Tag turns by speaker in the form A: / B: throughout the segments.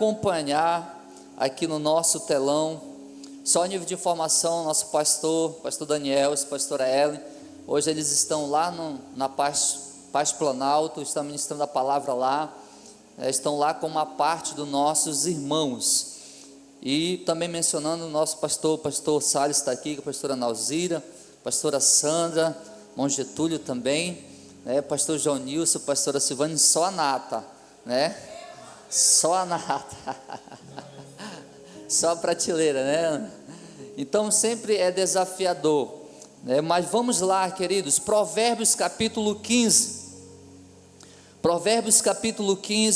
A: acompanhar aqui no nosso telão, só nível de informação, nosso pastor Daniel, pastora Ellen, hoje eles estão lá na Paz Planalto, estão ministrando a palavra lá, estão lá como uma parte dos nossos irmãos, e também mencionando o nosso pastor Salles está aqui, com a pastora Nauzira, pastora Sandra, irmão Getúlio também, pastor João Nilson, pastora Silvane, só a nata, só a nata, só a prateleira, então sempre é desafiador, mas vamos lá, queridos, Provérbios capítulo 15,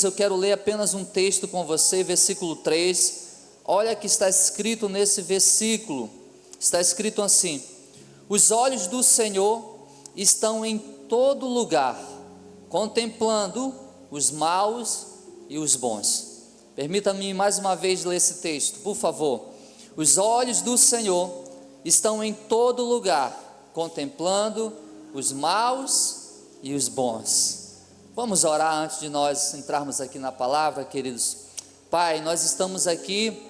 A: eu quero ler apenas um texto com você, versículo 3, olha o que está escrito nesse versículo, está escrito assim: os olhos do Senhor estão em todo lugar, contemplando os maus e os bons. Permita-me mais uma vez ler esse texto, por favor. Os olhos do Senhor estão em todo lugar, contemplando os maus e os bons. Vamos orar antes de nós entrarmos aqui na palavra, queridos. Pai, nós estamos aqui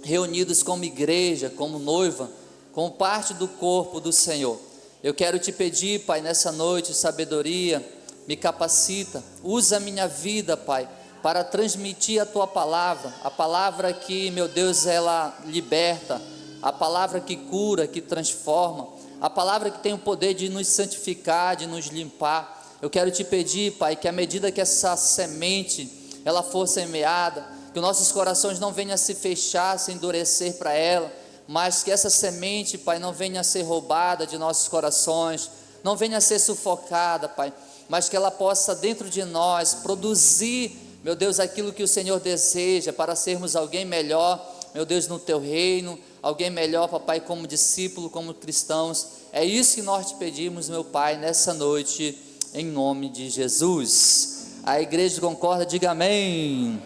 A: reunidos como igreja, como noiva, como parte do corpo do Senhor. Eu quero te pedir, Pai, nessa noite, sabedoria, me capacita, usa a minha vida, Pai, para transmitir a Tua palavra, a palavra que, meu Deus, ela liberta, a palavra que cura, que transforma, a palavra que tem o poder de nos santificar, de nos limpar. Eu quero te pedir, Pai, que à medida que essa semente, ela for semeada, que nossos corações não venham a se fechar, se endurecer para ela, mas que essa semente, Pai, não venha a ser roubada de nossos corações, não venha a ser sufocada, Pai, mas que ela possa dentro de nós produzir, meu Deus, aquilo que o Senhor deseja, para sermos alguém melhor, meu Deus, no Teu reino, alguém melhor, Papai, como discípulo, como cristãos. É isso que nós te pedimos, meu Pai, nessa noite, em nome de Jesus. A igreja concorda, diga amém.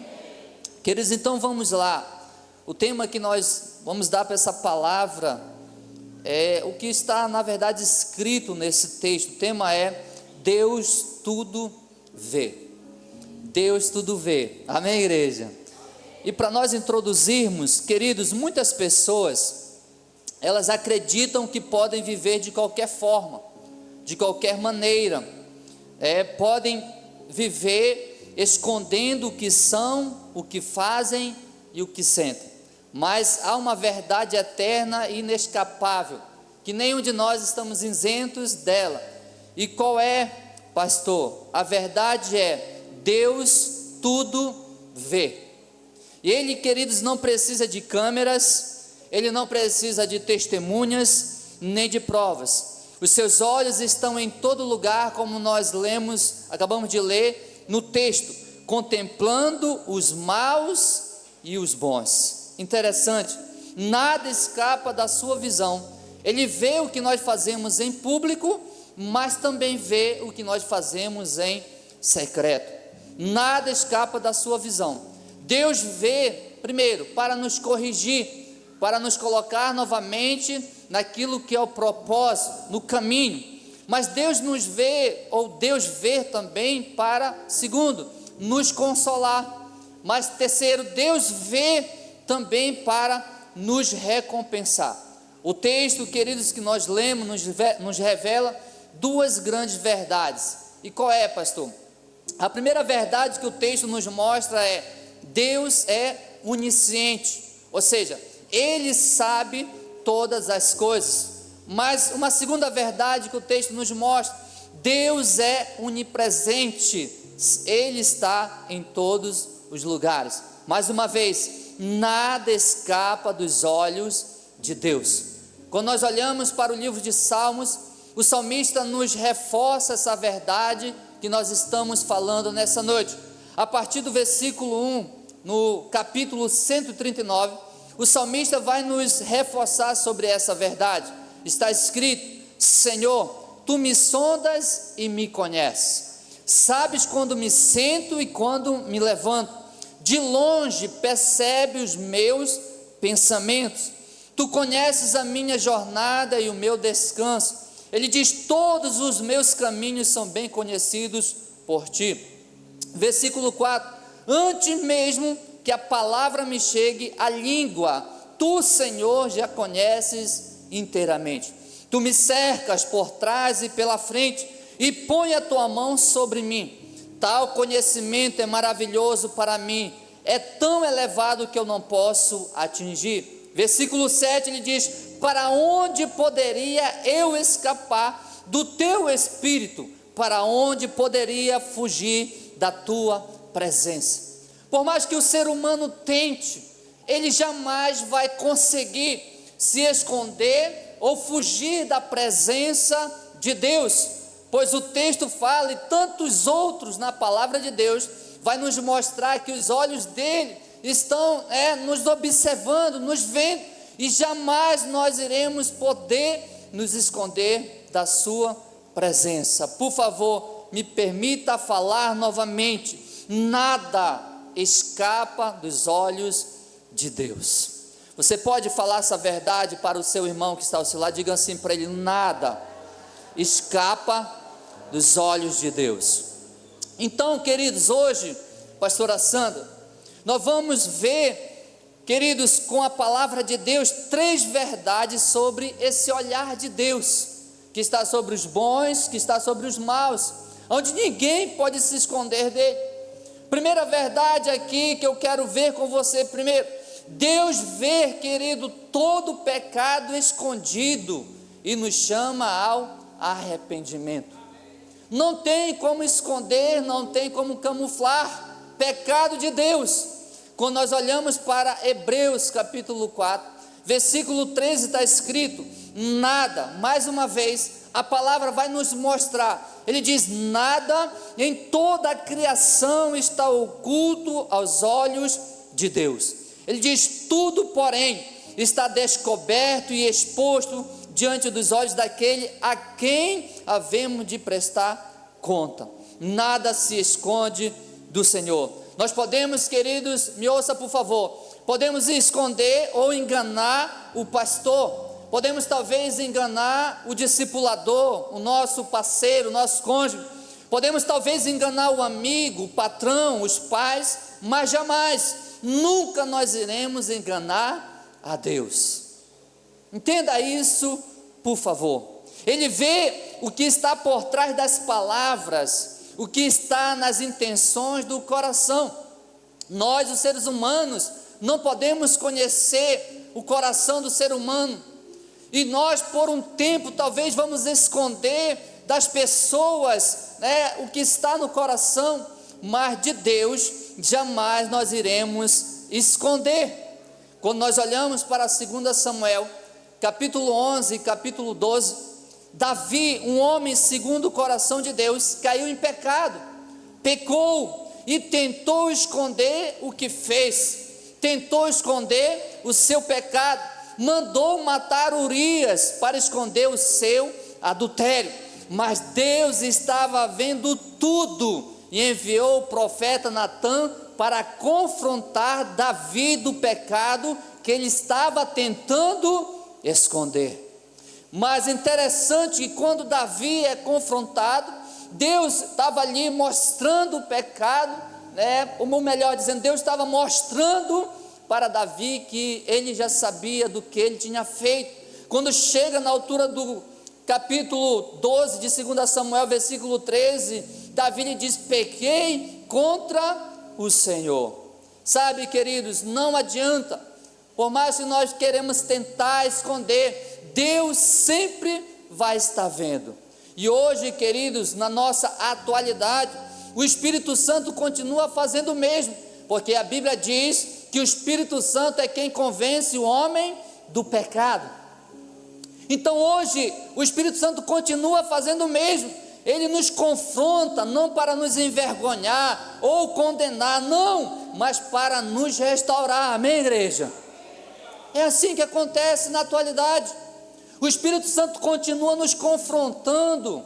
A: Queridos, então vamos lá. O tema que nós vamos dar para essa palavra é o que está, na verdade, escrito nesse texto. O tema é: Deus tudo vê. Deus tudo vê. Amém, igreja? E para nós introduzirmos, queridos, muitas pessoas, elas acreditam que podem viver de qualquer forma, de qualquer maneira, podem viver escondendo o que são, o que fazem e o que sentem, mas há uma verdade eterna e inescapável, que nenhum de nós estamos isentos dela. E qual é, pastor? A verdade é: Deus tudo vê. E Ele, queridos, não precisa de câmeras, Ele não precisa de testemunhas, nem de provas. Os seus olhos estão em todo lugar, como nós acabamos de ler no texto, contemplando os maus e os bons. Interessante, nada escapa da sua visão. Ele vê o que nós fazemos em público, mas também vê o que nós fazemos em secreto. Nada escapa da sua visão. Deus vê, primeiro, para nos corrigir, para nos colocar novamente naquilo que é o propósito, no caminho. Mas Deus nos vê, ou Deus vê também para, segundo, nos consolar. Mas terceiro, Deus vê também para nos recompensar. O texto, queridos, que nós lemos nos revela duas grandes verdades. E qual é, pastor? A primeira verdade que o texto nos mostra é: Deus é onisciente, ou seja, Ele sabe todas as coisas. Mas uma segunda verdade que o texto nos mostra: Deus é onipresente, Ele está em todos os lugares. Mais uma vez, nada escapa dos olhos de Deus. Quando nós olhamos para o livro de Salmos, o salmista nos reforça essa verdade que nós estamos falando nessa noite. A partir do versículo 1, no capítulo 139, o salmista vai nos reforçar sobre essa verdade. Está escrito: Senhor, Tu me sondas e me conheces, sabes quando me sento e quando me levanto, de longe percebe os meus pensamentos, Tu conheces a minha jornada e o meu descanso. Ele diz: todos os meus caminhos são bem conhecidos por Ti. Versículo 4: antes mesmo que a palavra me chegue à língua. Tu, Senhor, já conheces inteiramente. Tu me cercas por trás e pela frente, e põe a tua mão sobre mim. Tal conhecimento é maravilhoso para mim, é tão elevado que eu não posso atingir. Versículo 7, ele diz: para onde poderia eu escapar do teu Espírito? Para onde poderia fugir da tua presença? Por mais que o ser humano tente, ele jamais vai conseguir se esconder ou fugir da presença de Deus, pois o texto fala, e tantos outros na palavra de Deus, vai nos mostrar que os olhos dele estão nos observando, nos vendo, e jamais nós iremos poder nos esconder da sua presença. Por favor, me permita falar novamente: nada escapa dos olhos de Deus. Você pode falar essa verdade para o seu irmão que está ao seu lado? Diga assim para ele: nada escapa dos olhos de Deus. Então, queridos, hoje, pastora Sandra, nós vamos ver, queridos, com a palavra de Deus, 3 verdades sobre esse olhar de Deus, que está sobre os bons, que está sobre os maus, onde ninguém pode se esconder dele. Primeira verdade aqui que eu quero ver com você primeiro: Deus vê, querido, todo pecado escondido e nos chama ao arrependimento. Não tem como esconder, não tem como camuflar pecado de Deus. Quando nós olhamos para Hebreus capítulo 4, versículo 13, está escrito: nada, mais uma vez, a palavra vai nos mostrar, ele diz: nada em toda a criação está oculto aos olhos de Deus. Ele diz: tudo, porém, está descoberto e exposto diante dos olhos daquele a quem havemos de prestar conta. Nada se esconde do Senhor. Nós podemos, queridos, me ouça por favor, podemos esconder ou enganar o pastor, podemos talvez enganar o discipulador, o nosso parceiro, o nosso cônjuge, podemos talvez enganar o amigo, o patrão, os pais, mas jamais, nunca nós iremos enganar a Deus. Entenda isso, por favor. Ele vê o que está por trás das palavras, o que está nas intenções do coração. Nós, os seres humanos, não podemos conhecer o coração do ser humano, e nós por um tempo talvez vamos esconder das pessoas, o que está no coração, mas de Deus jamais nós iremos esconder. Quando nós olhamos para 2 Samuel, capítulo 11, capítulo 12, Davi, um homem segundo o coração de Deus, caiu em pecado, pecou e tentou esconder o que fez, tentou esconder o seu pecado, mandou matar Urias para esconder o seu adultério, mas Deus estava vendo tudo e enviou o profeta Natã para confrontar Davi do pecado que ele estava tentando esconder. Mas interessante que quando Davi é confrontado, Deus estava ali mostrando o pecado, ou melhor dizendo, Deus estava mostrando para Davi que ele já sabia do que ele tinha feito. Quando chega na altura do capítulo 12 de 2 Samuel, versículo 13, Davi lhe diz: pequei contra o Senhor. Sabe, queridos, não adianta, por mais que nós queremos tentar esconder, Deus sempre vai estar vendo. E hoje, queridos, na nossa atualidade, o Espírito Santo continua fazendo o mesmo, porque a Bíblia diz que o Espírito Santo é quem convence o homem do pecado. Então hoje o Espírito Santo continua fazendo o mesmo. Ele nos confronta não para nos envergonhar ou condenar, não, mas para nos restaurar. Amém, igreja? É assim que acontece na atualidade. O Espírito Santo continua nos confrontando,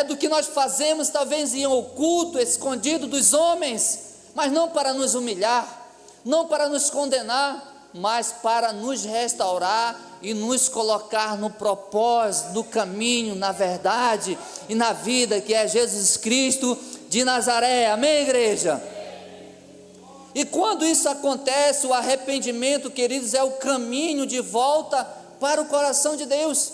A: do que nós fazemos talvez em oculto, escondido dos homens, mas não para nos humilhar, não para nos condenar, mas para nos restaurar e nos colocar no propósito, no caminho, na verdade e na vida que é Jesus Cristo de Nazaré. Amém, igreja? E quando isso acontece, o arrependimento, queridos, é o caminho de volta para o coração de Deus.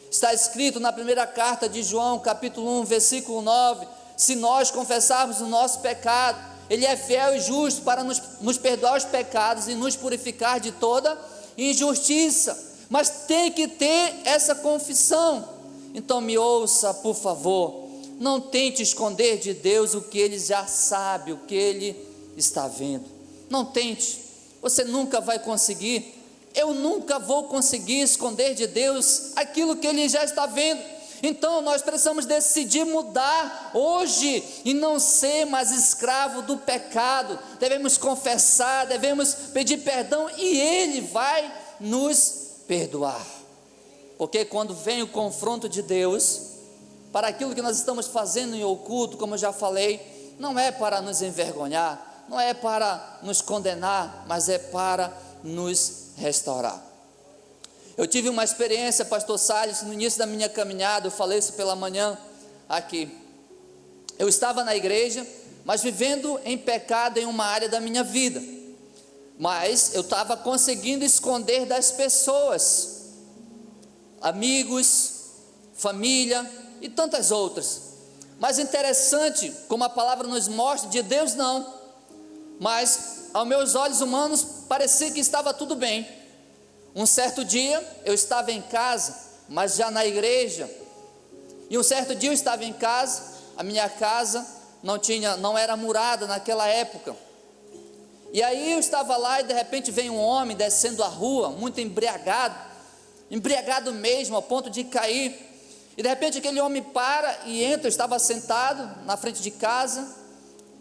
A: Está escrito na primeira carta de João, capítulo 1, versículo 9, se nós confessarmos o nosso pecado, Ele é fiel e justo para nos perdoar os pecados e nos purificar de toda injustiça. Mas tem que ter essa confissão. Então me ouça, por favor, não tente esconder de Deus o que Ele já sabe, o que Ele está vendo. Não tente, você nunca vai conseguir. Eu nunca vou conseguir esconder de Deus aquilo que Ele já está vendo. Então nós precisamos decidir mudar hoje e não ser mais escravo do pecado. Devemos confessar, devemos pedir perdão e Ele vai nos perdoar. Porque quando vem o confronto de Deus para aquilo que nós estamos fazendo em oculto, como eu já falei, não é para nos envergonhar, não é para nos condenar, mas é para nos restaurar. Eu tive uma experiência, pastor Salles, no início da minha caminhada, eu falei isso pela manhã aqui. Eu estava na igreja, mas vivendo em pecado em uma área da minha vida, mas eu estava conseguindo esconder das pessoas, amigos, família e tantas outras. Mas interessante, como a palavra nos mostra, de Deus não, mas aos meus olhos humanos parecia que estava tudo bem. Um certo dia eu estava em casa, mas já na igreja, e um certo dia eu estava em casa, a minha casa não era murada naquela época, e aí eu estava lá e de repente vem um homem descendo a rua, muito embriagado mesmo, ao ponto de cair, e de repente aquele homem para e entra. Eu estava sentado na frente de casa,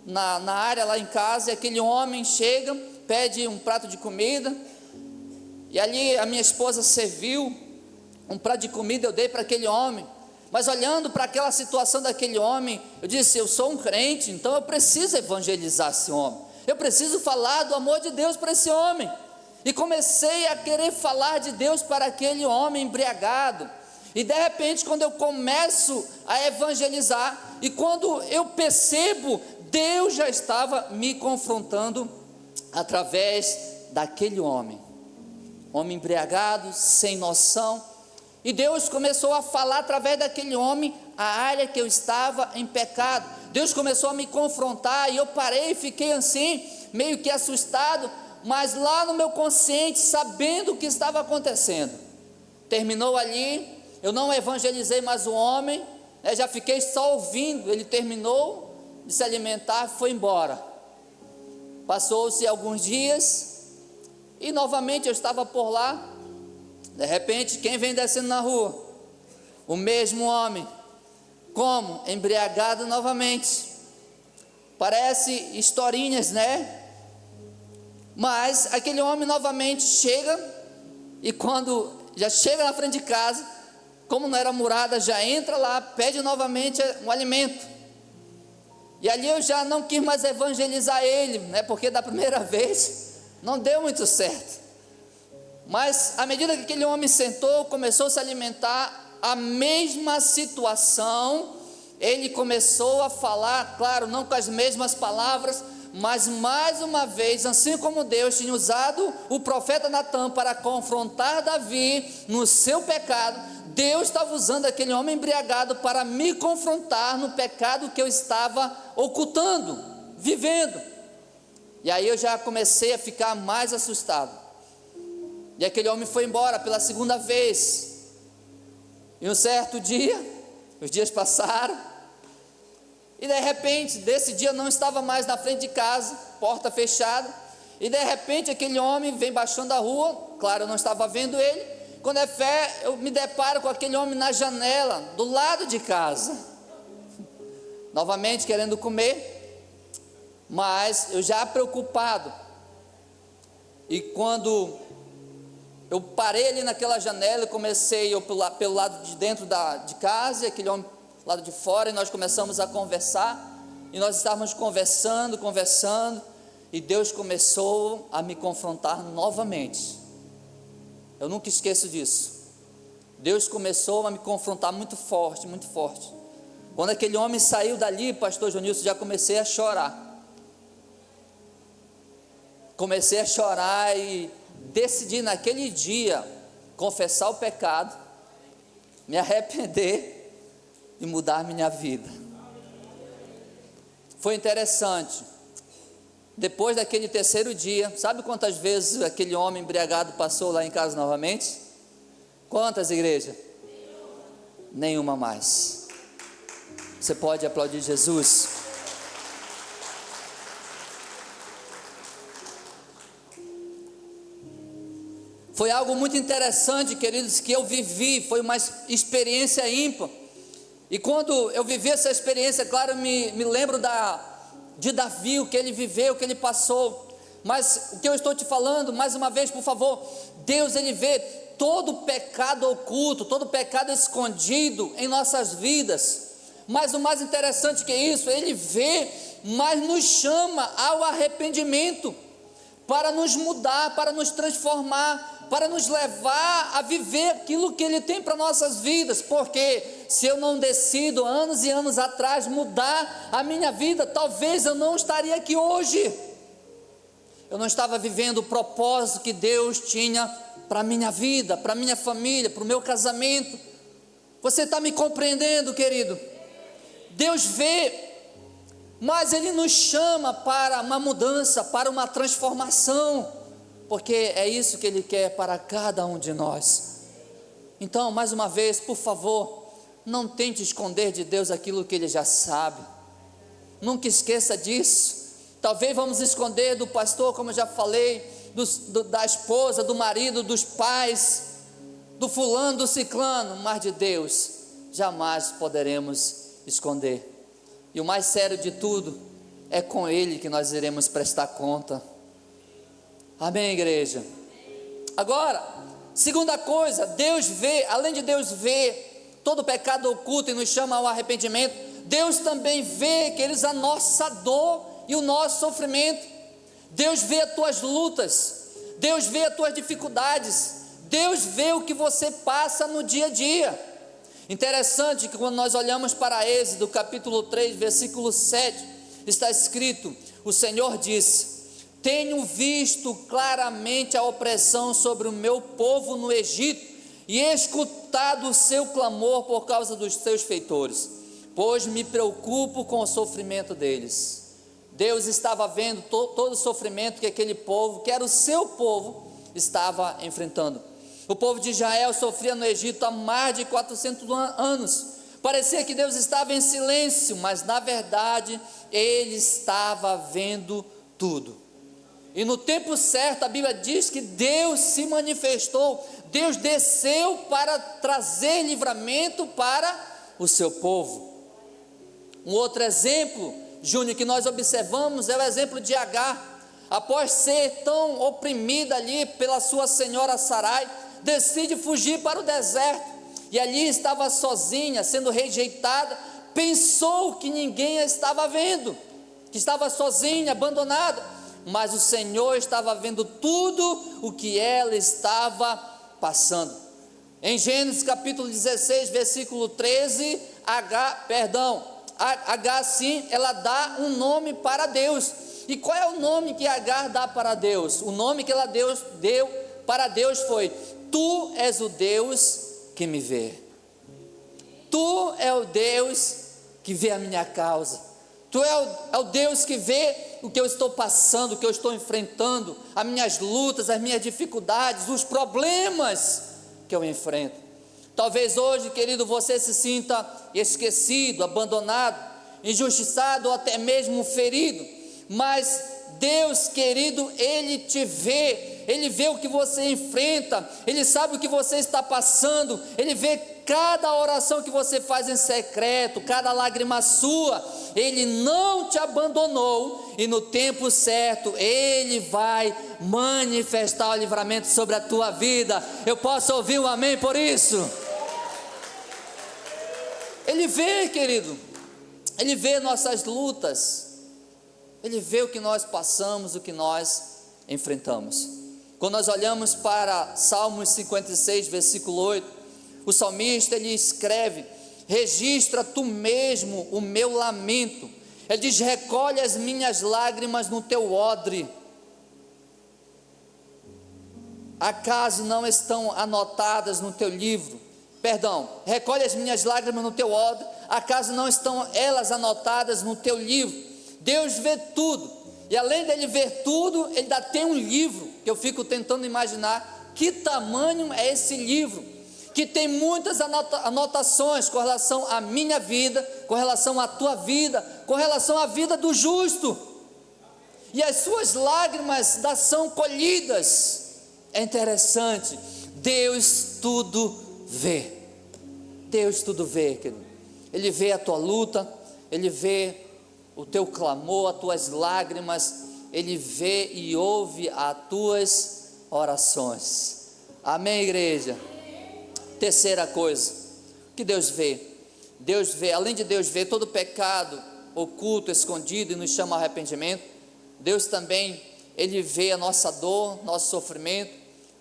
A: na área lá em casa, e aquele homem chega, pede um prato de comida, e ali a minha esposa serviu um prato de comida, eu dei para aquele homem, mas olhando para aquela situação daquele homem, eu disse, eu sou um crente, então eu preciso evangelizar esse homem, eu preciso falar do amor de Deus para esse homem, e comecei a querer falar de Deus para aquele homem embriagado, e de repente quando eu começo a evangelizar, e quando eu percebo, Deus já estava me confrontando através daquele homem embriagado, sem noção, e Deus começou a falar através daquele homem a área que eu estava em pecado. Deus começou a me confrontar, e eu parei e fiquei assim, meio que assustado, mas lá no meu consciente, sabendo o que estava acontecendo. Terminou ali, eu não evangelizei mais o homem, já fiquei só ouvindo. Ele terminou de se alimentar, foi embora. Passou-se alguns dias, e novamente eu estava por lá. De repente, quem vem descendo na rua? O mesmo homem. Como? Embriagado novamente. Parece historinhas, né? Mas aquele homem novamente chega, e quando já chega na frente de casa, como não era murada, já entra lá, pede novamente um alimento. E ali eu já não quis mais evangelizar ele, né? Porque da primeira vez não deu muito certo. Mas à medida que aquele homem sentou, começou a se alimentar, a mesma situação, ele começou a falar, claro, não com as mesmas palavras, mas mais uma vez, assim como Deus tinha usado o profeta Natã para confrontar Davi no seu pecado, Deus estava usando aquele homem embriagado para me confrontar no pecado que eu estava ocultando, vivendo. E aí eu já comecei a ficar mais assustado, e aquele homem foi embora pela segunda vez. E um certo dia, os dias passaram, e de repente, desse dia eu não estava mais na frente de casa, porta fechada, e de repente aquele homem vem baixando a rua, claro, eu não estava vendo ele. Quando é fé, eu me deparo com aquele homem na janela, do lado de casa, novamente querendo comer, mas eu já preocupado. E quando eu parei ali naquela janela, e comecei eu pelo lado de dentro de casa, e aquele homem lado de fora, e nós começamos a conversar, e nós estávamos conversando, e Deus começou a me confrontar novamente. Eu nunca esqueço disso. Deus começou a me confrontar muito forte, muito forte. Quando aquele homem saiu dali, pastor Jonilson, já comecei a chorar. comecei a chorar e decidi naquele dia confessar o pecado, me arrepender e mudar minha vida. Foi interessante. Depois daquele terceiro dia, sabe quantas vezes aquele homem embriagado passou lá em casa novamente? Quantas, igreja? Nenhuma mais. Você pode aplaudir Jesus? Foi algo muito interessante, queridos, que eu vivi, foi uma experiência ímpar. E quando eu vivi essa experiência, claro, me lembro de Davi, o que ele viveu, o que ele passou. Mas o que eu estou te falando, mais uma vez, por favor, Deus, Ele vê todo o pecado oculto, todo o pecado escondido em nossas vidas. Mas o mais interessante que isso, Ele vê, mas nos chama ao arrependimento, para nos mudar, para nos transformar, para nos levar a viver aquilo que Ele tem para nossas vidas. Porque se eu não decido, anos e anos atrás, mudar a minha vida, talvez eu não estaria aqui hoje. Eu não estava vivendo o propósito que Deus tinha para a minha vida, para a minha família, para o meu casamento. Você está me compreendendo, querido? Deus vê, mas Ele nos chama para uma mudança, para uma transformação, porque é isso que Ele quer para cada um de nós. Então, mais uma vez, por favor, não tente esconder de Deus aquilo que Ele já sabe. Nunca esqueça disso. Talvez vamos esconder do pastor, como eu já falei, da esposa, do marido, dos pais, do fulano, do ciclano, mas de Deus jamais poderemos esconder. E o mais sério de tudo, é com Ele que nós iremos prestar conta. Amém, igreja? Agora, segunda coisa, Deus vê, além de Deus ver todo o pecado oculto e nos chama ao arrependimento, Deus também vê, queridos, a nossa dor e o nosso sofrimento. Deus vê as tuas lutas, Deus vê as tuas dificuldades, Deus vê o que você passa no dia a dia. Interessante que quando nós olhamos para Êxodo capítulo 3, versículo 7, está escrito: o Senhor disse: tenho visto claramente a opressão sobre o meu povo no Egito, e escutado o seu clamor por causa dos seus feitores, pois me preocupo com o sofrimento deles. Deus estava vendo todo o sofrimento que aquele povo, que era o seu povo, estava enfrentando. O povo de Israel sofria no Egito há mais de 400 anos. Parecia que Deus estava em silêncio, mas na verdade Ele estava vendo tudo. E no tempo certo, a Bíblia diz que Deus se manifestou, Deus desceu para trazer livramento para o seu povo. Um outro exemplo, Júnior, que nós observamos é o exemplo de Agar. Após ser tão oprimida ali pela sua senhora Sarai, decide fugir para o deserto, e ali estava sozinha, sendo rejeitada. Pensou que ninguém a estava vendo, que estava sozinha, abandonada, mas o Senhor estava vendo tudo o que ela estava passando. Em Gênesis capítulo 16, versículo 13, Agar sim, ela dá um nome para Deus. E qual é o nome que Agar dá para Deus? O nome que ela deu para Deus foi: tu és o Deus que me vê. Tu é o Deus que vê a minha causa. Tu é o Deus que vê o que eu estou passando, o que eu estou enfrentando, as minhas lutas, as minhas dificuldades, os problemas que eu enfrento. Talvez hoje, querido, você se sinta esquecido, abandonado, injustiçado ou até mesmo ferido, mas Deus, querido, Ele te vê, Ele vê o que você enfrenta, Ele sabe o que você está passando, Ele vê cada oração que você faz em secreto, cada lágrima sua. Ele não te abandonou, e no tempo certo Ele vai manifestar o livramento sobre a tua vida. Eu posso ouvir um amém por isso? Ele vê, querido, Ele vê nossas lutas, Ele vê o que nós passamos, o que nós enfrentamos. Quando nós olhamos para Salmos 56, versículo 8, o salmista, ele escreve: registra tu mesmo o meu lamento. Ele diz: recolhe as minhas lágrimas no teu odre. acaso não estão anotadas no teu livro? Perdão, recolhe as minhas lágrimas no teu odre, acaso não estão elas anotadas no teu livro? Deus vê tudo, e além dele ver tudo, ele ainda tem um livro, que eu fico tentando imaginar que tamanho é esse livro, que tem muitas anotações com relação à minha vida, com relação à tua vida, com relação à vida do justo, e as suas lágrimas são colhidas. É interessante, Deus tudo vê. Deus tudo vê, querido. Ele vê a tua luta, Ele vê o teu clamor, as tuas lágrimas, Ele vê e ouve as tuas orações. Amém, igreja? Terceira coisa, que Deus vê, além de Deus ver todo pecado oculto, escondido e nos chama ao arrependimento, Deus também, Ele vê a nossa dor, nosso sofrimento,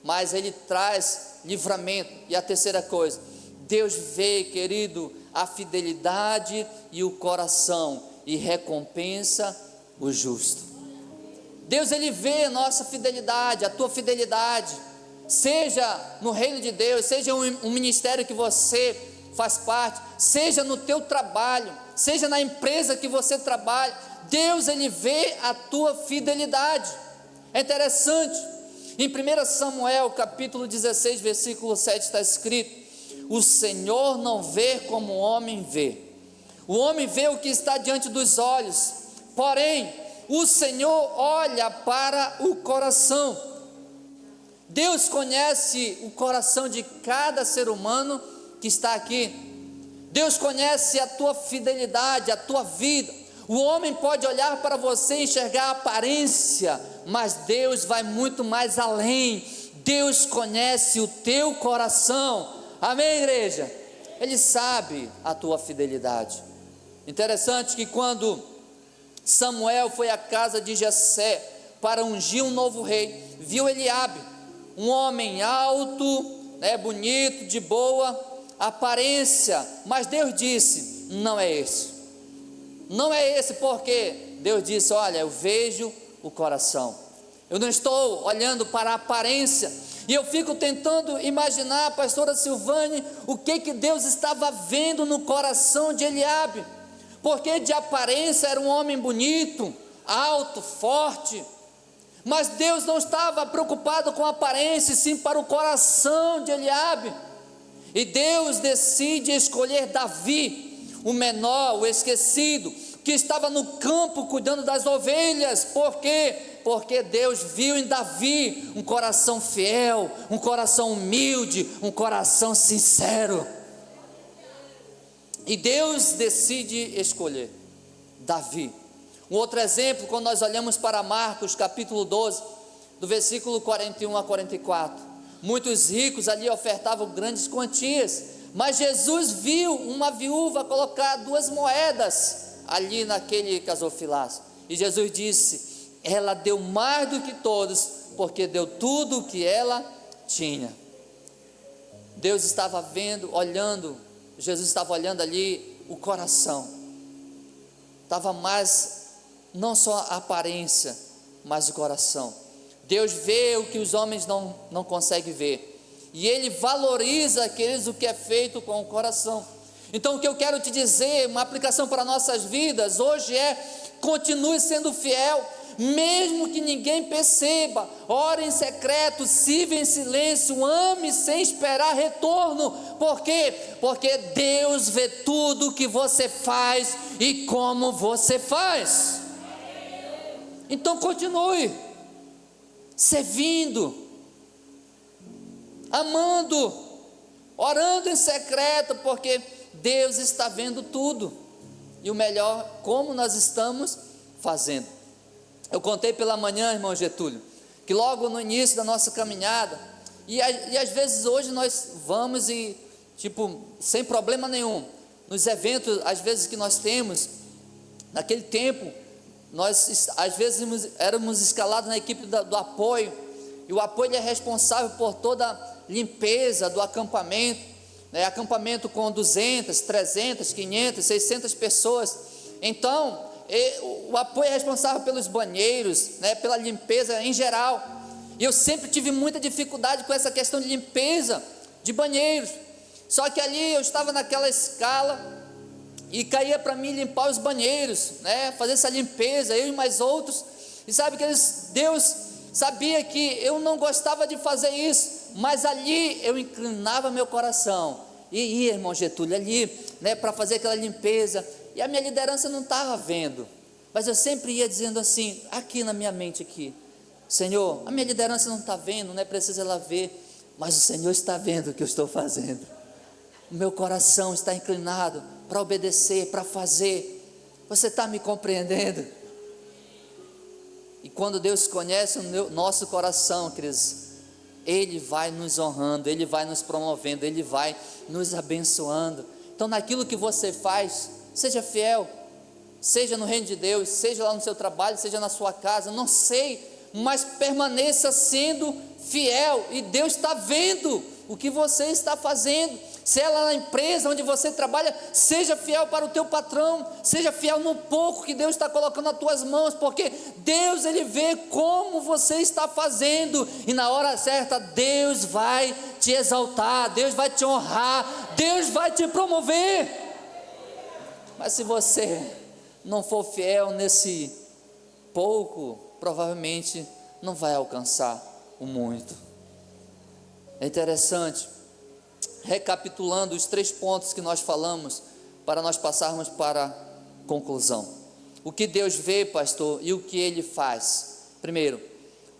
A: mas Ele traz livramento. E a terceira coisa, Deus vê, querido, a fidelidade e o coração, e recompensa o justo. Deus, Ele vê a nossa fidelidade, a tua fidelidade, seja no reino de Deus, seja um ministério que você faz parte, seja no teu trabalho, seja na empresa que você trabalha, Deus, Ele vê a tua fidelidade. É interessante, em 1 Samuel capítulo 16, versículo 7 está escrito: o Senhor não vê como o homem vê, o homem vê o que está diante dos olhos, porém o Senhor olha para o coração. Deus conhece o coração de cada ser humano que está aqui. Deus conhece a tua fidelidade, a tua vida. O homem pode olhar para você e enxergar a aparência, mas Deus vai muito mais além. Deus conhece o teu coração. Amém, igreja? Ele sabe a tua fidelidade. Interessante que quando Samuel foi à casa de Jessé para ungir um novo rei, viu Eliabe, um homem alto, bonito, de boa aparência, mas Deus disse: não é esse, não é esse, porque Deus disse: olha, eu vejo o coração, eu não estou olhando para a aparência. E eu fico tentando imaginar, pastora Silvane, o que Deus estava vendo no coração de Eliabe, porque de aparência era um homem bonito, alto, forte, mas Deus não estava preocupado com a aparência, sim para o coração de Eliabe. E Deus decide escolher Davi, o menor, o esquecido, que estava no campo cuidando das ovelhas. Por quê? Porque Deus viu em Davi um coração fiel, um coração humilde, um coração sincero. E Deus decide escolher Davi. Um outro exemplo, quando nós olhamos para Marcos capítulo 12, do versículo 41 a 44, muitos ricos ali ofertavam grandes quantias, mas Jesus viu uma viúva colocar 2 moedas ali naquele gasofilaço, e Jesus disse: ela deu mais do que todos, porque deu tudo o que ela tinha. Deus estava vendo, olhando, Jesus estava olhando ali o coração, estava mais, não só a aparência, mas o coração. Deus vê o que os homens não conseguem ver, e Ele valoriza aqueles o que é feito com o coração. Então o que eu quero te dizer, uma aplicação para nossas vidas hoje é: continue sendo fiel, mesmo que ninguém perceba. Ore em secreto, sirva em silêncio, ame sem esperar retorno. Por quê? Porque Deus vê tudo o que você faz e como você faz. Então continue servindo, amando, orando em secreto, porque Deus está vendo tudo, e o melhor, como nós estamos fazendo. Eu contei pela manhã, irmão Getúlio, que logo no início da nossa caminhada, e às vezes hoje nós vamos e, sem problema nenhum, nos eventos, às vezes que nós temos, naquele tempo, nós às vezes éramos escalados na equipe do apoio, e o apoio é responsável por toda a limpeza do acampamento, acampamento com 200, 300, 500, 600 pessoas. Então o apoio é responsável pelos banheiros, pela limpeza em geral. E eu sempre tive muita dificuldade com essa questão de limpeza de banheiros. Só que ali eu estava naquela escala e caía para mim limpar os banheiros, né? Fazer essa limpeza, eu e mais outros. E sabe que Deus sabia que eu não gostava de fazer isso, mas ali eu inclinava meu coração e ia, irmão Getúlio, ali, né, para fazer aquela limpeza. E a minha liderança não estava vendo, mas eu sempre ia dizendo assim, aqui na minha mente aqui: Senhor, a minha liderança não está vendo, não é preciso ela ver, mas o Senhor está vendo o que eu estou fazendo. O meu coração está inclinado para obedecer, para fazer. Você está me compreendendo? E quando Deus conhece o nosso coração, queridos, Ele vai nos honrando, Ele vai nos promovendo, Ele vai nos abençoando. Então naquilo que você faz, seja fiel, seja no reino de Deus, seja lá no seu trabalho, seja na sua casa, não sei, mas permaneça sendo fiel, e Deus está vendo o que você está fazendo. Se é lá na empresa onde você trabalha, seja fiel para o teu patrão, seja fiel no pouco que Deus está colocando nas tuas mãos, porque Deus, Ele vê como você está fazendo, e na hora certa Deus vai te exaltar, Deus vai te honrar, Deus vai te promover. Mas se você não for fiel nesse pouco, provavelmente não vai alcançar o muito. É interessante, recapitulando os 3 pontos que nós falamos, para nós passarmos para a conclusão. O que Deus vê, pastor, e o que Ele faz? Primeiro,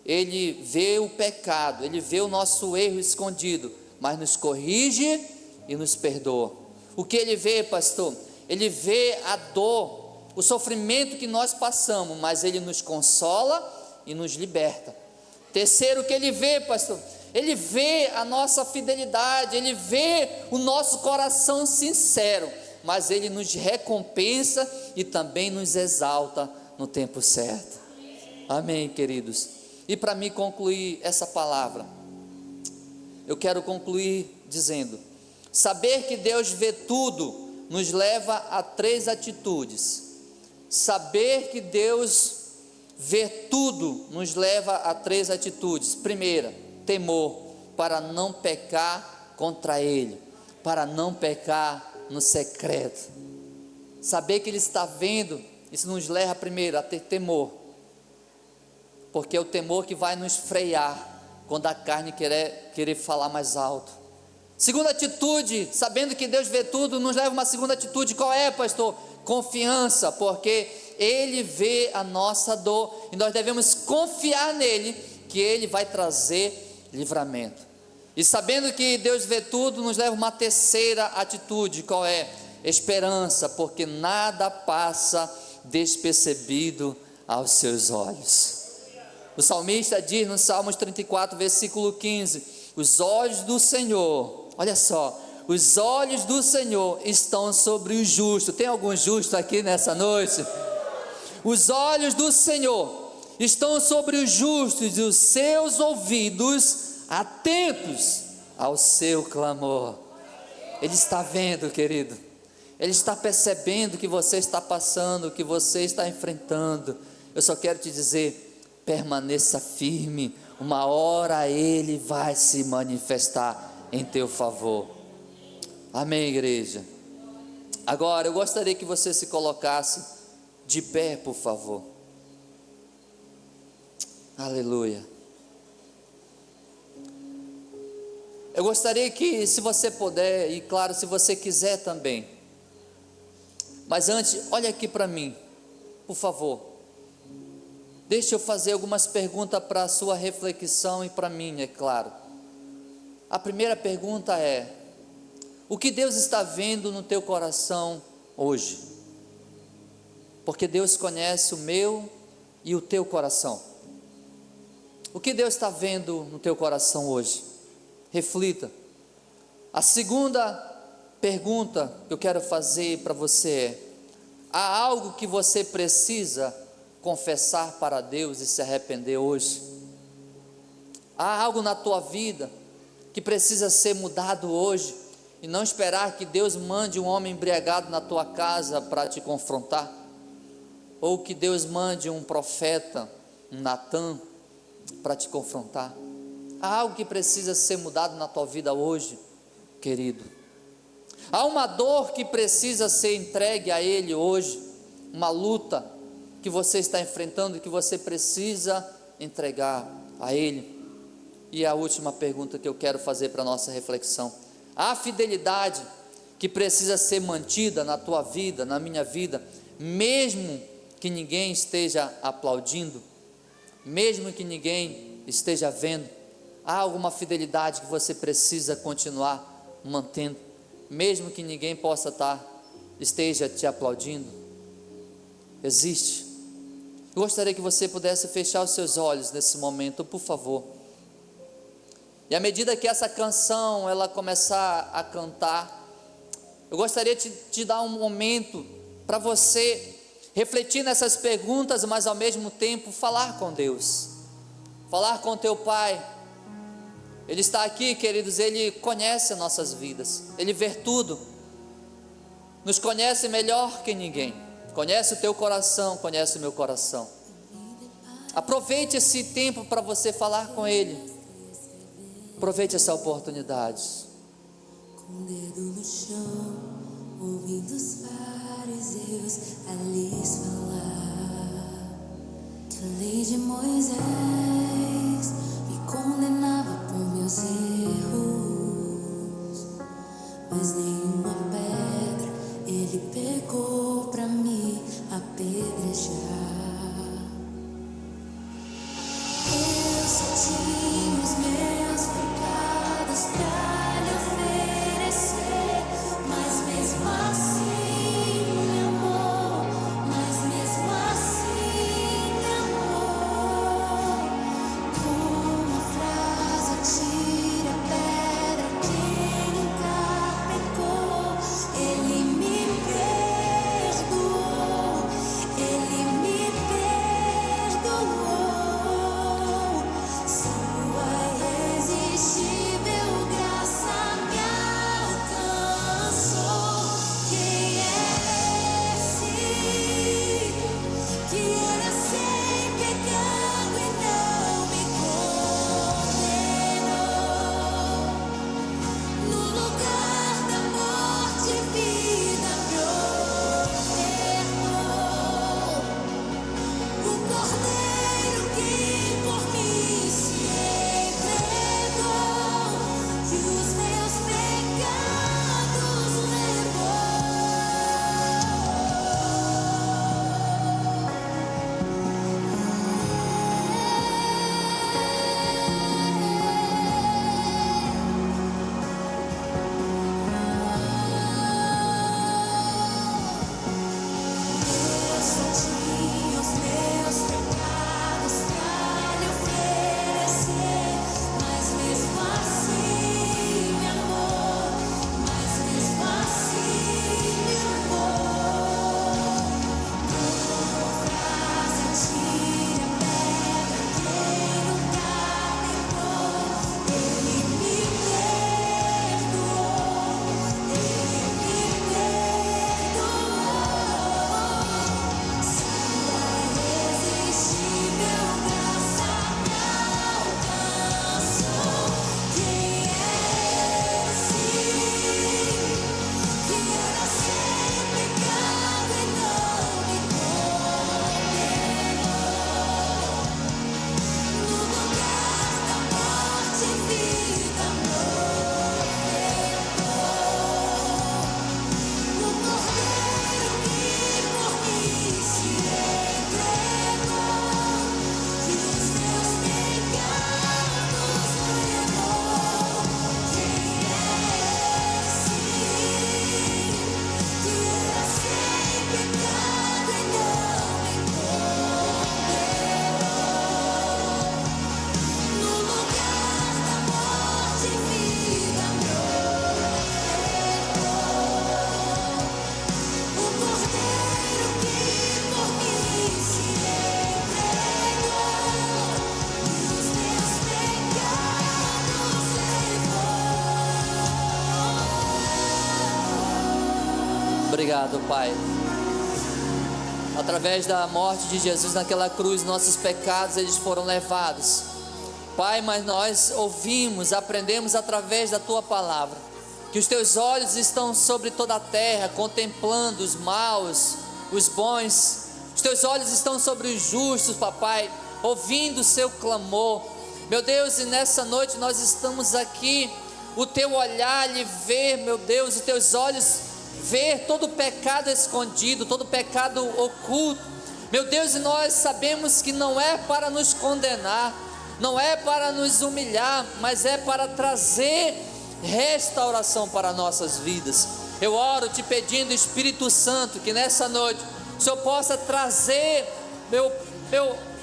A: Ele vê o pecado, Ele vê o nosso erro escondido, mas nos corrige e nos perdoa. O que Ele vê, pastor? Ele vê a dor, o sofrimento que nós passamos, mas Ele nos consola e nos liberta. Terceiro, o que Ele vê, pastor? Ele vê a nossa fidelidade, Ele vê o nosso coração sincero, mas Ele nos recompensa e também nos exalta no tempo certo. Amém, queridos? E para mim concluir essa palavra, eu quero concluir dizendo: saber que Deus vê tudo nos leva a 3 atitudes. Saber que Deus vê tudo nos leva a 3 atitudes. Primeira, temor, para não pecar contra Ele, para não pecar no secreto. Saber que Ele está vendo, isso nos leva primeiro a ter temor, porque é o temor que vai nos frear quando a carne querer falar mais alto. Segunda atitude, sabendo que Deus vê tudo, nos leva a uma segunda atitude. Qual é, pastor? Confiança, porque Ele vê a nossa dor, e nós devemos confiar nele, que Ele vai trazer livramento. E sabendo que Deus vê tudo, nos leva a uma terceira atitude. Qual é? Esperança, porque nada passa despercebido aos seus olhos. O salmista diz no Salmos 34, versículo 15: os olhos do Senhor, olha só, os olhos do Senhor estão sobre o justo. Tem algum justo aqui nessa noite? Os olhos do Senhor estão sobre os justos, e os seus ouvidos atentos ao seu clamor. Ele está vendo, querido, Ele está percebendo o que você está passando, o que você está enfrentando. Eu só quero te dizer: permaneça firme, uma hora Ele vai se manifestar em teu favor. Amém, igreja? Agora eu gostaria que você se colocasse de pé, por favor. Aleluia. Eu gostaria que, se você puder, e claro, se você quiser também, mas antes, olha aqui para mim, por favor. Deixa eu fazer algumas perguntas para a sua reflexão e para mim, é claro. A primeira pergunta é: o que Deus está vendo no teu coração hoje? Porque Deus conhece o meu e o teu coração. O que Deus está vendo no teu coração hoje? Reflita. A segunda pergunta que eu quero fazer para você é: há algo que você precisa confessar para Deus e se arrepender hoje? Há algo na tua vida que precisa ser mudado hoje, e não esperar que Deus mande um homem embriagado na tua casa para te confrontar, ou que Deus mande um profeta, um Natã, para te confrontar. Há algo que precisa ser mudado na tua vida hoje, querido. Há uma dor que precisa ser entregue a Ele hoje, uma luta que você está enfrentando e que você precisa entregar a Ele. E a última pergunta que eu quero fazer para a nossa reflexão: há fidelidade que precisa ser mantida na tua vida, na minha vida, mesmo que ninguém esteja aplaudindo, mesmo que ninguém esteja vendo? Há alguma fidelidade que você precisa continuar mantendo, mesmo que ninguém esteja te aplaudindo? Existe. Eu gostaria que você pudesse fechar os seus olhos nesse momento, por favor. E à medida que essa canção ela começar a cantar, eu gostaria de te dar um momento para você refletir nessas perguntas, mas ao mesmo tempo falar com Deus, falar com teu Pai. Ele está aqui, queridos, Ele conhece as nossas vidas, Ele vê tudo, nos conhece melhor que ninguém, conhece o teu coração, conhece o meu coração. Aproveite esse tempo para você falar com Ele, aproveite essa oportunidade.
B: Com o dedo no chão, ouvindo os fariseus a lhes falar que a lei de Moisés me condenava por meus erros, mas nenhuma pedra Ele pegou pra me apedrejar. Eu só tinha os meus pecados pra lhe oferecer, mas mesmo assim me amou, mas mesmo assim me amou. Com uma frase tira a pedra, quem nunca pecou, Ele me perdoou, Ele me perdoou. Sua irresistível graça me alcançou. Quem é esse que era sem pecado e não me condenou? No lugar da morte, vida me ofertou. O Cordeiro que por mim se entregou, que os meus pecados levou. Eu só tinha os meus pecados pra lhe oferecer, mas mesmo assim me amou, mas mesmo assim me amou. Com uma frase tira a pedra, quem nunca pecou, Ele me perdoou, Ele me perdoou. Sua irresistível graça me alcançou. Quem é esse que era sem pecado e não me condenou? No lugar da morte, vida me ofertou. O Cordeiro que por mim se entregou, que os meus pecados levou. Quem é esse que era sem pecado e não me condenou? No lugar da morte, vida me ofertou. O Cordeiro que por mim se entregou, que os meus pecados levou.
A: Obrigado, Pai. Através da morte de Jesus naquela cruz, nossos pecados eles foram levados. Pai, mas nós ouvimos, aprendemos através da Tua palavra, que os Teus olhos estão sobre toda a terra, contemplando os maus, os bons. Os Teus olhos estão sobre os justos, papai, ouvindo o seu clamor. Meu Deus, e nessa noite nós estamos aqui, o Teu olhar lhe ver, meu Deus, os Teus olhos ver todo o pecado escondido, todo o pecado oculto. Meu Deus, e nós sabemos que não é para nos condenar, não é para nos humilhar, mas é para trazer restauração para nossas vidas. Eu oro te pedindo, Espírito Santo, que nessa noite o Senhor possa trazer, meu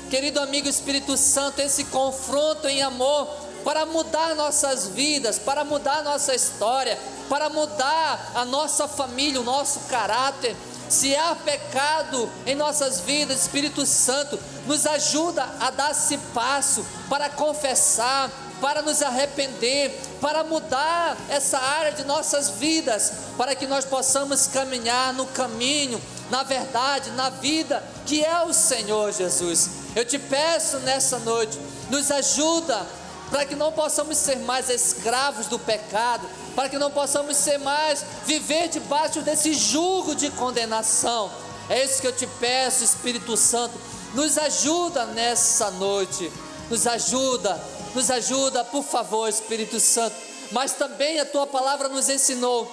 A: querido amigo Espírito Santo, esse confronto em amor, para mudar nossas vidas, para mudar a nossa história, para mudar a nossa família, o nosso caráter. Se há pecado em nossas vidas, Espírito Santo, nos ajuda a dar esse passo para confessar, para nos arrepender, para mudar essa área de nossas vidas, para que nós possamos caminhar no caminho, na verdade, na vida que é o Senhor Jesus. Eu te peço nessa noite, nos ajuda para que não possamos ser mais escravos do pecado, para que não possamos ser mais, viver debaixo desse jugo de condenação. É isso que eu te peço, Espírito Santo, nos ajuda nessa noite, nos ajuda, por favor, Espírito Santo. Mas também a Tua palavra nos ensinou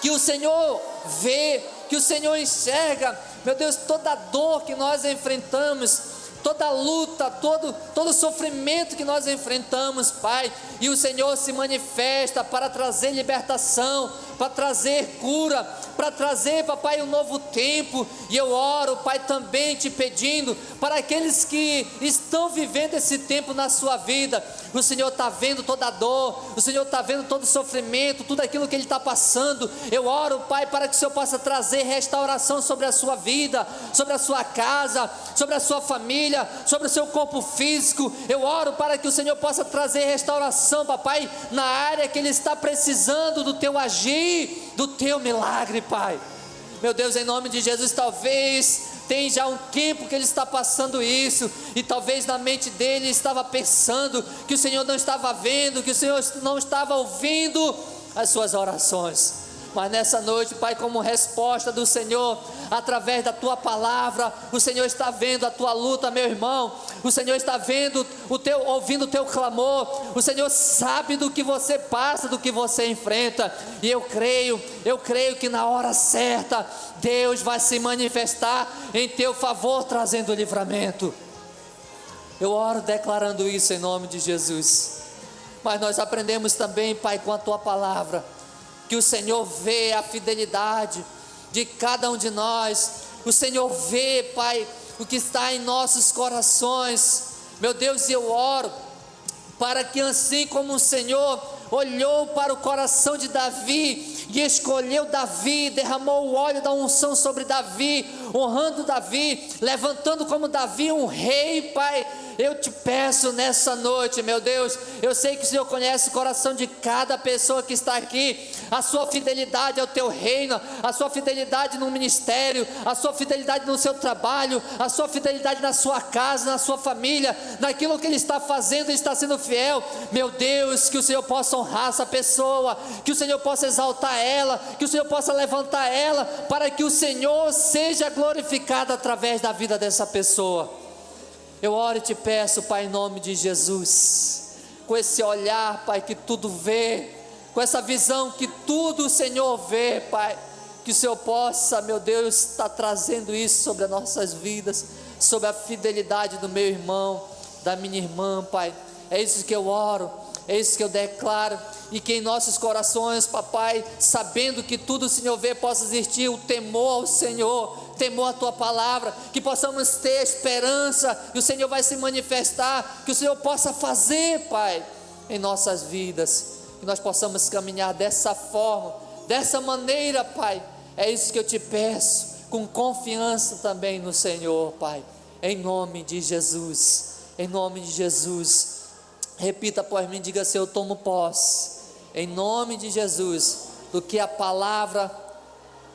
A: que o Senhor vê, que o Senhor enxerga, meu Deus, toda a dor que nós enfrentamos, toda luta, todo sofrimento que nós enfrentamos, Pai, e o Senhor se manifesta para trazer libertação, para trazer cura, para trazer, papai, um novo tempo. E eu oro, Pai, também te pedindo para aqueles que estão vivendo esse tempo na sua vida. O Senhor está vendo toda a dor, o Senhor está vendo todo o sofrimento, tudo aquilo que Ele está passando. Eu oro, Pai, para que o Senhor possa trazer restauração sobre a sua vida, sobre a sua casa, sobre a sua família, sobre o seu corpo físico. Eu oro para que o Senhor possa trazer restauração, papai, na área que Ele está precisando do Teu agir, do Teu milagre, Pai. Meu Deus, em nome de Jesus, talvez tem já um tempo que ele está passando isso, e talvez na mente dele estava pensando que o Senhor não estava vendo, que o Senhor não estava ouvindo as suas orações. Mas nessa noite, Pai, como resposta do Senhor, através da Tua palavra, o Senhor está vendo a tua luta, meu irmão. O Senhor está vendo ouvindo o teu clamor. O Senhor sabe do que você passa, do que você enfrenta. E eu creio que na hora certa, Deus vai se manifestar em teu favor, trazendo livramento. Eu oro declarando isso em nome de Jesus. Mas nós aprendemos também, Pai, com a Tua palavra, que o Senhor vê a fidelidade de cada um de nós. O Senhor vê, Pai, o que está em nossos corações. Meu Deus, eu oro para que assim como o Senhor olhou para o coração de Davi e escolheu Davi, derramou o óleo da unção sobre Davi, honrando Davi, levantando como Davi um rei, Pai, eu te peço nessa noite, meu Deus, eu sei que o Senhor conhece o coração de cada pessoa que está aqui, a sua fidelidade ao Teu reino, a sua fidelidade no ministério, a sua fidelidade no seu trabalho, a sua fidelidade na sua casa, na sua família, naquilo que Ele está fazendo, Ele está sendo fiel. Meu Deus, que o Senhor possa honrar essa pessoa, que o Senhor possa exaltar ela, que o Senhor possa levantar ela, para que o Senhor seja glorificado através da vida dessa pessoa. Eu oro e te peço, Pai, em nome de Jesus, com esse olhar, Pai, que tudo vê, com essa visão que tudo o Senhor vê, Pai, que o Senhor possa, meu Deus, estar trazendo isso sobre as nossas vidas, sobre a fidelidade do meu irmão, da minha irmã, Pai. É isso que eu oro, é isso que eu declaro, e que em nossos corações, papai, sabendo que tudo o Senhor vê, possa existir o temor ao Senhor, temor à Tua palavra, que possamos ter esperança, que o Senhor vai se manifestar, que o Senhor possa fazer, Pai, em nossas vidas, que nós possamos caminhar dessa forma, dessa maneira, Pai. É isso que eu te peço, com confiança também no Senhor, Pai, em nome de Jesus, em nome de Jesus. Repita após mim, diga assim: eu tomo posse, em nome de Jesus, do que a palavra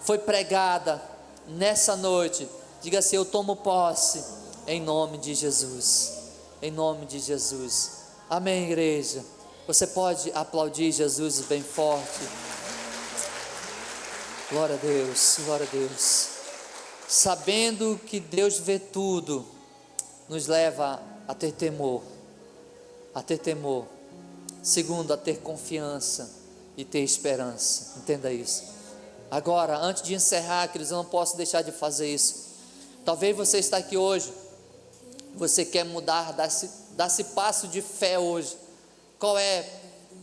A: foi pregada nessa noite. Diga assim: eu tomo posse, em nome de Jesus, em nome de Jesus. Amém, igreja. Você pode aplaudir Jesus bem forte. Glória a Deus, glória a Deus. Sabendo que Deus vê tudo, nos leva a ter temor. A ter temor. Segundo, a ter confiança e ter esperança. Entenda isso. Agora, antes de encerrar, queridos, eu não posso deixar de fazer isso. Talvez você está aqui hoje, você quer mudar, dar-se passo de fé hoje. Qual é,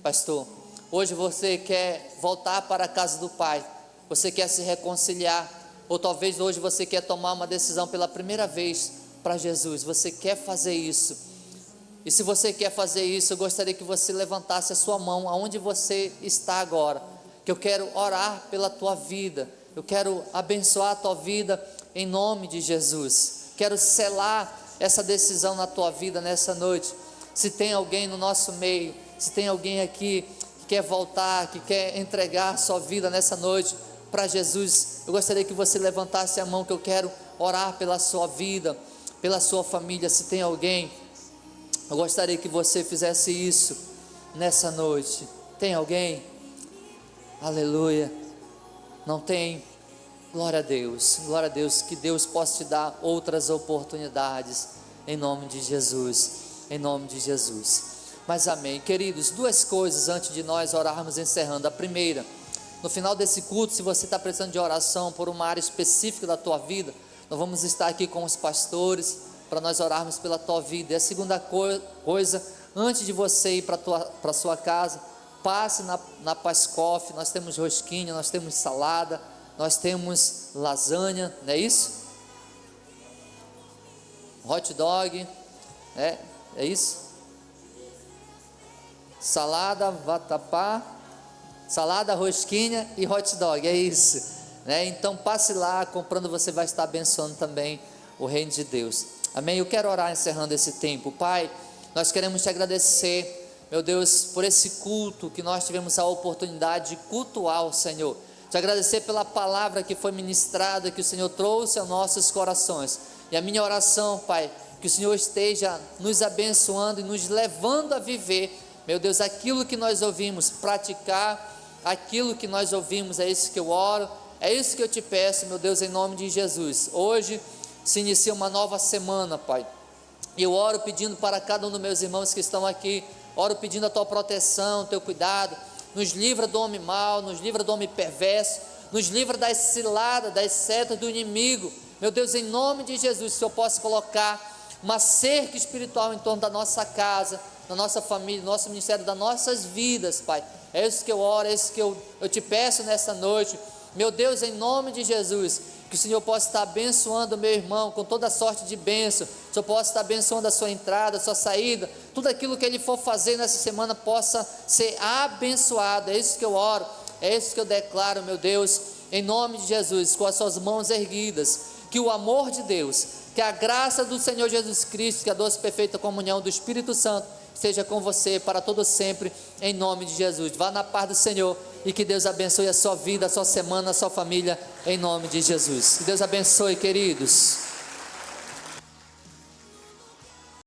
A: pastor? Hoje você quer voltar para a casa do Pai, você quer se reconciliar, ou talvez hoje você quer tomar uma decisão pela primeira vez para Jesus, você quer fazer isso. E se você quer fazer isso, eu gostaria que você levantasse a sua mão aonde você está agora, que eu quero orar pela tua vida, eu quero abençoar a tua vida em nome de Jesus. Quero selar essa decisão na tua vida nessa noite. Se tem alguém no nosso meio, se tem alguém aqui que quer voltar, que quer entregar a sua vida nessa noite para Jesus, eu gostaria que você levantasse a mão, que eu quero orar pela sua vida, pela sua família. Se tem alguém, eu gostaria que você fizesse isso nessa noite. Tem alguém? Aleluia. Não tem? Glória a Deus, que Deus possa te dar outras oportunidades, em nome de Jesus, em nome de Jesus. Mas amém, queridos, duas coisas antes de nós orarmos encerrando. A primeira, no final desse culto, se você está precisando de oração por uma área específica da tua vida, nós vamos estar aqui com os pastores, para nós orarmos pela tua vida. E a segunda coisa, antes de você ir para a sua casa, passe na Pascoff. Nós temos rosquinha, nós temos salada, nós temos lasanha, não é isso? Hot dog, é isso? Salada, vatapá, salada, rosquinha e hot dog, é isso, né? Então passe lá, comprando, você vai estar abençoando também o reino de Deus. Amém? Eu quero orar encerrando esse tempo. Pai, nós queremos te agradecer, meu Deus, por esse culto que nós tivemos a oportunidade de cultuar o Senhor. Te agradecer pela palavra que foi ministrada, que o Senhor trouxe aos nossos corações. E a minha oração, Pai, que o Senhor esteja nos abençoando e nos levando a viver, meu Deus, aquilo que nós ouvimos, praticar aquilo que nós ouvimos. É isso que eu oro, é isso que eu te peço, meu Deus, em nome de Jesus. Hoje se inicia uma nova semana, Pai. Eu oro pedindo para cada um dos meus irmãos que estão aqui, oro pedindo a tua proteção, teu cuidado. Nos livra do homem mau, nos livra do homem perverso, nos livra das ciladas, das setas do inimigo. Meu Deus, em nome de Jesus, se eu posso colocar uma cerca espiritual em torno da nossa casa, da nossa família, do nosso ministério, das nossas vidas, Pai. É isso que eu oro, é isso que eu te peço nessa noite. Meu Deus, em nome de Jesus, que o Senhor possa estar abençoando o meu irmão com toda sorte de bênção. O Senhor possa estar abençoando a sua entrada, a sua saída, tudo aquilo que ele for fazer nessa semana possa ser abençoado. É isso que eu oro, é isso que eu declaro, meu Deus, em nome de Jesus, com as suas mãos erguidas. Que o amor de Deus, que a graça do Senhor Jesus Cristo, que a doce e perfeita comunhão do Espírito Santo esteja com você para todo sempre, em nome de Jesus. Vá na paz do Senhor e que Deus abençoe a sua vida, a sua semana, a sua família, em nome de Jesus. Que Deus abençoe, queridos.